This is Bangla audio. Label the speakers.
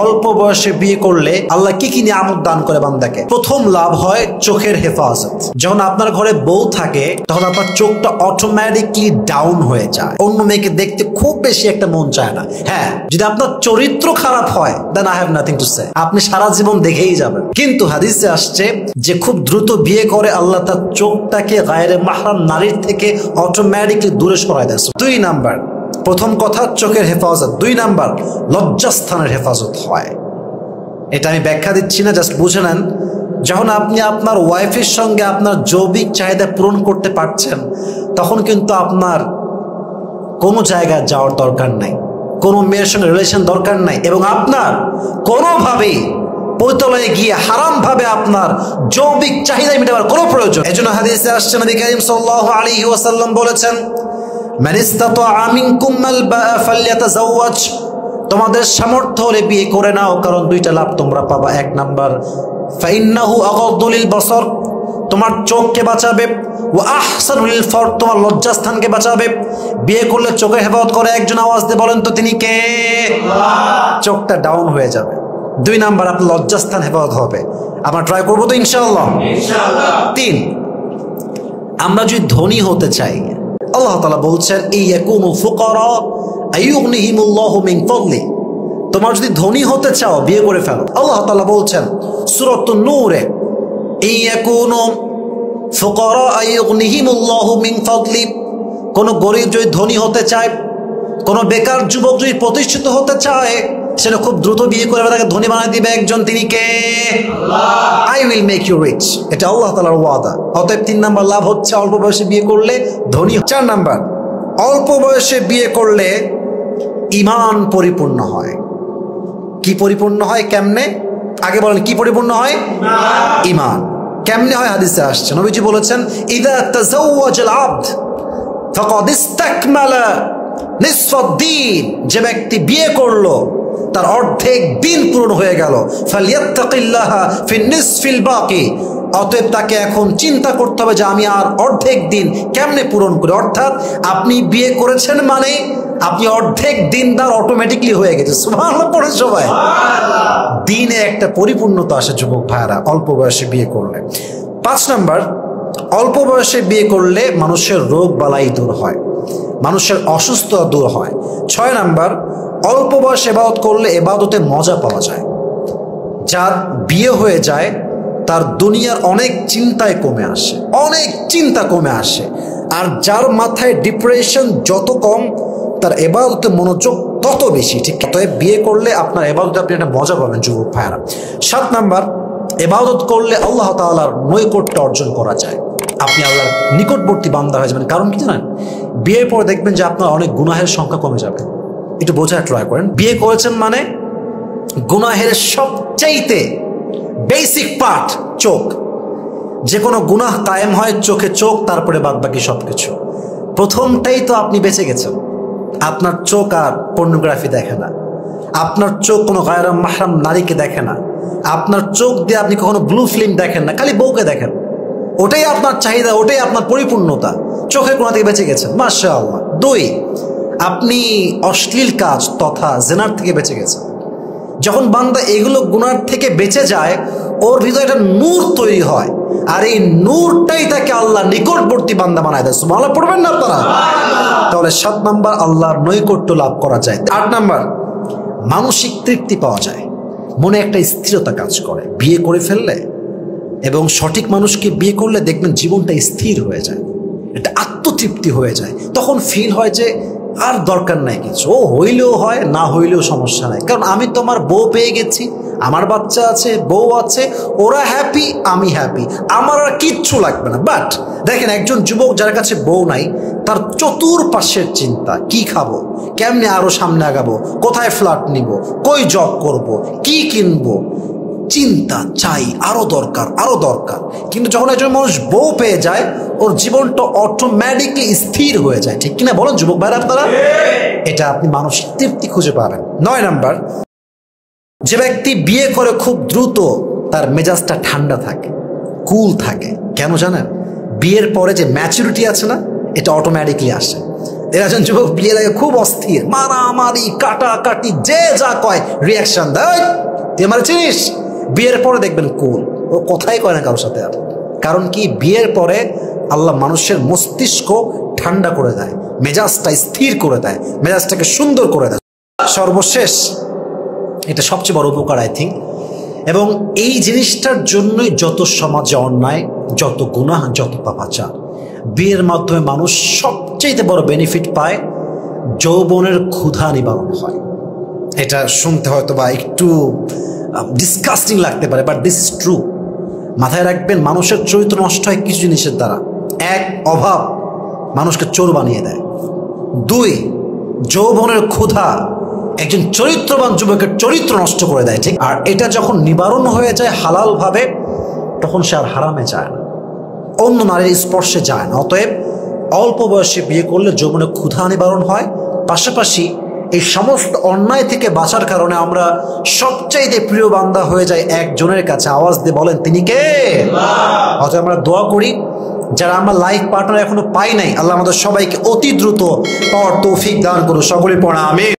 Speaker 1: অল্প বয়সে বিয়ে করলে আল্লাহ কি কি নিয়ামত দান করে বান্দাকে? প্রথম লাভ হয় চোখের হেফাজত। যখন আপনার ঘরে বউ থাকে তখন আপনার চোখটা অটোমেটিকলি ডাউন হয়ে যায়, অন্য মেয়েকে দেখতে খুব বেশি একটা মন চায় না। হ্যাঁ, যদি আপনার চরিত্র খারাপ হয় then I have nothing to say, আপনি সারা জীবন দেখেই যাবেন। কিন্তু হাদিসে আসছে যে খুব দ্রুত বিয়ে করে আল্লাহ তার চোখটাকে গায়রে মাহরাম নারীর থেকে অটোমেটিকলি দূরে সরায় দেয়। 2 নাম্বার, প্রথম কথা চোখের হেফাজত। 2 নাম্বার লজ্জাস্থানের হেফাজত হয়। এটা আমি ব্যাখ্যা দিচ্ছি না, জাস্ট বুঝে নেন। যখন আপনি আপনার ওয়াইফের সঙ্গে আপনার যৌবিক চাহিদা পূরণ করতে পারছেন তখন কিন্তু আপনার কোনো জায়গায় যাওয়ার দরকার নাই, কোনো মেয়ের সঙ্গে রিলেশন দরকার নাই, এবং আপনার কোনোভাবেই পতিতালয়ে গিয়ে হারাম ভাবে আপনার যৌবিক চাহিদা মেটাবার কোনো প্রয়োজন। এজন্য হাদিসে আসছে নবী করিম সাল্লাল্লাহু আলাইহি ওয়াসাল্লাম বলেছেন, মান ইসতাতাআ মিনকুম আল বাআ ফালইয়াতাযাওয়াজ, তোমাদের সামর্থ্য হলে বিয়ে করে নাও, কারণ 2টা লাভ তোমরা পাবা। 1 নাম্বার ফাইন্নাহু আগাদ্দু লিল বসর, তোমার চোখকে বাঁচাবে, ওয়া আহসানু লিল ফারজ, তোমার লজ্জাস্থানকে বাঁচাবে। বিয়ে করলে চোখের হেফাজত করে একজন আওয়াজ দিয়ে বলেন তো তিনি কে? আল্লাহ। চোখটা ডাউন হয়ে যাবে। 2 নাম্বার আপনার লজ্জাস্থান হেফাজত হবে। আমরা ট্রাই করবো তো ইনশাআল্লাহ? ইনশাআল্লাহ। 3, আমরা যদি ধনী হতে চাই, আল্লাহ তাআলা বলছেন ইয়াকুনু ফুকারা আইয়ুগনিহিমুল্লাহু মিন ফাদলি, তোমার যদি ধনী হতে চাও বিয়ে করে ফেলো। আল্লাহ তাআলা বলছেন সূরাতুন নূরে ইয়াকুনু ফুকারা আইয়ুগনিহিমুল্লাহু মিন ফাদলি, কোন গরিব যদি ধনী হতে চায়, কোন বেকার যুবক যদি প্রতিষ্ঠিত হতে চায়, সেটা খুব দ্রুত বিয়ে করে তাকে ধনী বানায় দিবে একজন, তিনি কে? আল্লাহ। I will make you rich, এটা আল্লাহ তাআলার ওয়াদা। অতএব 3 নাম্বার লাভ হচ্ছে অল্প বয়সে বিয়ে করলে ধনী। 4 নাম্বার, অল্প বয়সে বিয়ে করলে ঈমান পরিপূর্ণ হয়। কি পরিপূর্ণ হয়? কেমনে? আগে বলেন কি পরিপূর্ণ হয়? ঈমান। কেমনে হয়? হাদিসে আসছে, নবীজি বলেছেন ইযা তাযাওয়াজাল আবদ ফাকাদ ইসতাকমালা নিসফাদ-দ্বীন, যে ব্যক্তি বিয়ে করলো তার অর্ধেক দিন পূরণ হয়ে গেল। ফালিয়াত্তাকিল্লাহা ফিন নিসফিল বাকি, অতএব তাকে এখন চিন্তা করতে হবে যে আমি আর অর্ধেক দিন কেমনে পূরণ করি। অর্থাৎ আপনি বিয়ে করেছেন মানে আপনি অর্ধেক দিনদার অটোমেটিকলি হয়ে গেছে। সুবহানাল্লাহ পড়েন সবাই। দিনে একটা পরিপূর্ণতা আসে যুবক ভাইরা অল্প বয়সে বিয়ে করলে। 5 নাম্বার, অল্প বয়সে বিয়ে করলে মানুষের রোগ বালাই দূর হয়, মানুষের অসুস্থতা দূর হয়। 6 নাম্বার, অল্প বয়সে ইবাদত করলে ইবাদতে মজা পাওয়া যায়। যার বিয়ে হয়ে যায় তার দুনিয়ার অনেক চিন্তায় কমে আসে, অনেক চিন্তা কমে আসে। আর যার মাথায় ডিপ্রেশন যত কম তার ইবাদতে মনোযোগ তত বেশি। ঠিক অতএব বিয়ে করলে আপনার ইবাদতে আপনি একটা মজা পাবেন যুবক ভাইরা। 7 নাম্বার, ইবাদত করলে আল্লাহ তাআলার নৈকট্য অর্জন করা যায়, আপনি আল্লাহর নিকটবর্তী বান্দা হয়ে যাবেন। কারণ কি জানেন? বিয়ের পরে দেখবেন যে আপনার অনেক গুনাহের সংখ্যা কমে যাবে। একটু বোঝার ট্রাই করেন। বিয়ে করেছেন মানে গুনাহের সবচাইতে বেসিক পার্ট চোখ। যে কোনো গুনাহ কায়েম হয় চোখে, চোখ তারপরে বাদ বাকি সবকিছু। প্রথমটাই তো আপনি বেঁচে গেছেন। আপনার চোখ আর পর্নোগ্রাফি দেখে না, আপনার চোখ কোনো গায়রে মাহরাম নারীকে দেখে না, আপনার চোখ দিয়ে আপনি কখনো ব্লু ফিল্ম দেখেন না, খালি বউকে দেখেন। ওটাই আপনার চাহিদা, ওটাই আপনার পরিপূর্ণতা। চোখের কোণা থেকে বেঁচে গেছেন, মাশাআল্লাহ। 2, আপনি অশ্লীল কাজ তথা জিনার থেকে বেঁচে গেছেন। যখন বান্দা এগুলো গুনার থেকে বেঁচে যায় ওর ভিতরে একটা নূর তৈরি হয়, আর এই নূরটাই তাকে আল্লাহ নিকটবর্তী বান্দা বানায় দেয়। সুবহানাল্লাহ পড়বেন না আপনারা? তাহলে 7 নাম্বার আল্লাহর নৈকট্য লাভ করা যায়। 8 নাম্বার, মানসিক তৃপ্তি পাওয়া যায়, মনে একটা স্থিরতা কাজ করে বিয়ে করে ফেললে। এবং সঠিক মানুষকে বিয়ে করলে দেখবেন জীবনটা স্থির হয়ে যায়, একটা আত্মতৃপ্তি হয়ে যায়। তখন ফিল হয় যে আর দরকার নাই কিছু, ও হইলেও হয় না হইলেও সমস্যা নাই, কারণ আমি তো আমার বউ পেয়ে গেছি, আমার বাচ্চা আছে, বউ আছে, ওরা হ্যাপি, আমি হ্যাপি, আমার আর কিচ্ছু লাগবে না। বাট দেখেন একজন যুবক যার কাছে বউ নাই, তার চতুর্পাশের চিন্তা, কি খাবো, কেমনে আরো সামনে আগাবো, কোথায় ফ্ল্যাট নিব, কই জব করব, কি কিনবো, চিন্তা চাই, আরো দরকার আরো দরকার। কিন্তু যখন একজন মানুষ বউ পেয়ে যায় ওর জীবনটা অটোমেটিকলি স্থির হয়ে যায়। ঠিক কিনা বলেন যুবক ভাইরা আপনারা? এটা আপনি মানসিক তৃপ্তি খুঁজে পাবেন। 9 নাম্বার, যে ব্যক্তি বিয়ে করে খুব দ্রুত তার মেজাজটা ঠান্ডা থাকে, কুল থাকে। কেন জানেন? বিয়ের পরে যে ম্যাচুরিটি আছে না, এটা অটোমেটিকলি আসে। এরা একজন যুবক বিয়ের আগে খুব অস্থির, মারামারি কাটাকাটি, যে যা কয় রিয়াকশন দেয়। তুই আমার চিনিস? বিয়ের পরে দেখবেন কুল, ও কথাই কয় না কারোর সাথে। আর কারণ কি, বিয়ের পরে আল্লাহ মানুষের মস্তিষ্ক ঠান্ডা করে দেয়, মেজাজটা স্থির করে দেয়, মেজাজটাকে সুন্দর করে দেয়। সর্বশেষ, এটা সবচেয়ে বড় উপকার আই থিঙ্ক, এবং এই জিনিসটার জন্যই যত সমাজে অন্যায়, যত গুনাহ, যত পাপাচার। বিয়ের মাধ্যমে মানুষ সবচেয়ে বড় বেনিফিট পায়, যৌবনের ক্ষুধা নিবারণ হয়। এটা শুনতে হয়তো বা একটু ডিসকাস্টিং লাগতে পারে, বাট দিস ইজ ট্রু। মাথায় রাখবেন, মানুষের চরিত্র নষ্ট হয় কিছু জিনিসের দ্বারা। এক, অভাব মানুষকে চোর বানিয়ে দেয়। দুই, যৌবনের ক্ষুধা একজন চরিত্রবান যুবকের চরিত্র নষ্ট করে দেয়, ঠিক। আর এটা যখন নিবারণ হয়ে যায় হালাল ভাবে, তখন সে আর হারামে যায় না, অন্য নারীর স্পর্শে যায় না। অতএব অল্প বয়সে বিয়ে করলে যৌবনের ক্ষুধা নিবারণ হয়, পাশাপাশি এই সমস্ত অন্যায় থেকে বাঁচার কারণে আমরা সবচাইতে প্রিয় বান্দা হয়ে যাই একজনের কাছে। আওয়াজ দিয়ে বলেন, তিনি কে? অতএব আমরা দোয়া করি, যারা আমরা লাইফ পার্টনার এখনো পাই নাই, আল্লাহ আমাদের সবাইকে অতি দ্রুত পাওয়ার তৌফিক দান করুন। সকলে পড়া আমিন।